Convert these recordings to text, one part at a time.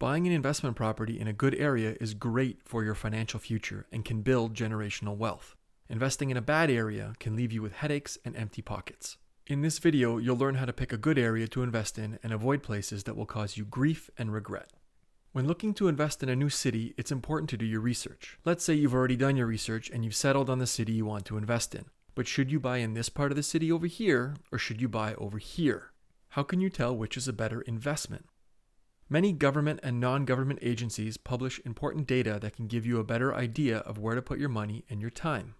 Buying an investment property in a good area is great for your financial future and can build generational wealth. Investing in a bad area can leave you with headaches and empty pockets. In this video, you'll learn how to pick a good area to invest in and avoid places that will cause you grief and regret. When looking to invest in a new city, it's important to do your research. Let's say you've already done your research and you've settled on the city you want to invest in. But should you buy in this part of the city over here, or should you buy over here? How can you tell which is a better investment? Many government and non-government agencies publish important data that can give you a better idea of where to put your money and your time.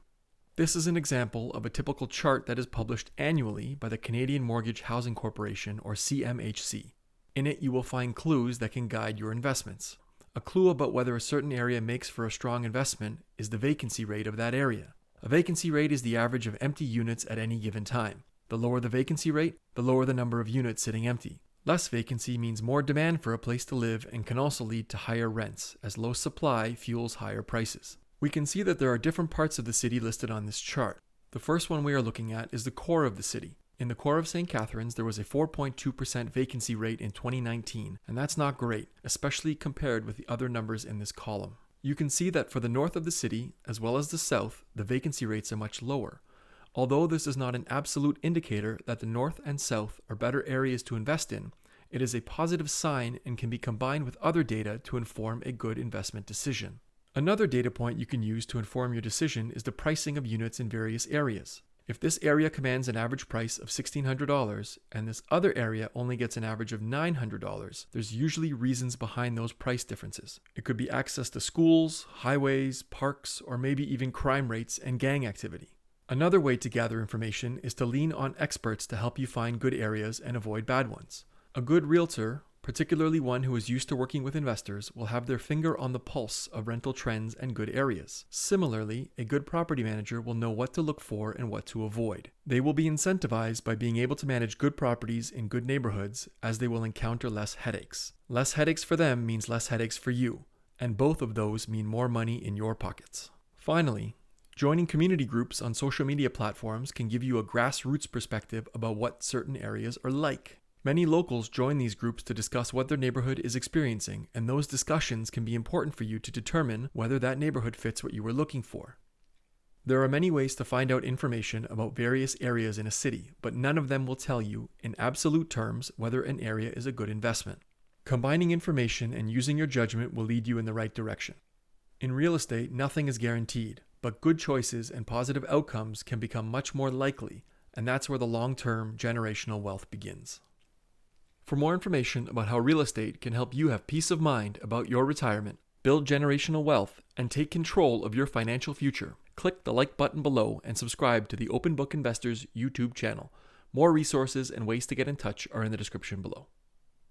This is an example of a typical chart that is published annually by the Canadian Mortgage Housing Corporation, or CMHC. In it, you will find clues that can guide your investments. A clue about whether a certain area makes for a strong investment is the vacancy rate of that area. A vacancy rate is the average of empty units at any given time. The lower the vacancy rate, the lower the number of units sitting empty. Less vacancy means more demand for a place to live and can also lead to higher rents, as low supply fuels higher prices. We can see that there are different parts of the city listed on this chart. The first one we are looking at is the core of the city. In the core of St. Catharines, there was a 4.2% vacancy rate in 2019, and that's not great, especially compared with the other numbers in this column. You can see that for the north of the city, as well as the south, the vacancy rates are much lower. Although this is not an absolute indicator that the north and south are better areas to invest in, it is a positive sign and can be combined with other data to inform a good investment decision. Another data point you can use to inform your decision is the pricing of units in various areas. If this area commands an average price of $1,600 and this other area only gets an average of $900, there's usually reasons behind those price differences. It could be access to schools, highways, parks, or maybe even crime rates and gang activity. Another way to gather information is to lean on experts to help you find good areas and avoid bad ones. A good realtor, particularly one who is used to working with investors, will have their finger on the pulse of rental trends and good areas. Similarly, a good property manager will know what to look for and what to avoid. They will be incentivized by being able to manage good properties in good neighborhoods, as they will encounter less headaches. Less headaches for them means less headaches for you, and both of those mean more money in your pockets. Finally, joining community groups on social media platforms can give you a grassroots perspective about what certain areas are like. Many locals join these groups to discuss what their neighborhood is experiencing, and those discussions can be important for you to determine whether that neighborhood fits what you were looking for. There are many ways to find out information about various areas in a city, but none of them will tell you, in absolute terms, whether an area is a good investment. Combining information and using your judgment will lead you in the right direction. In real estate, nothing is guaranteed, but good choices and positive outcomes can become much more likely, and that's where the long-term generational wealth begins. For more information about how real estate can help you have peace of mind about your retirement, build generational wealth, and take control of your financial future, click the like button below and subscribe to the Open Book Investors YouTube channel. More resources and ways to get in touch are in the description below.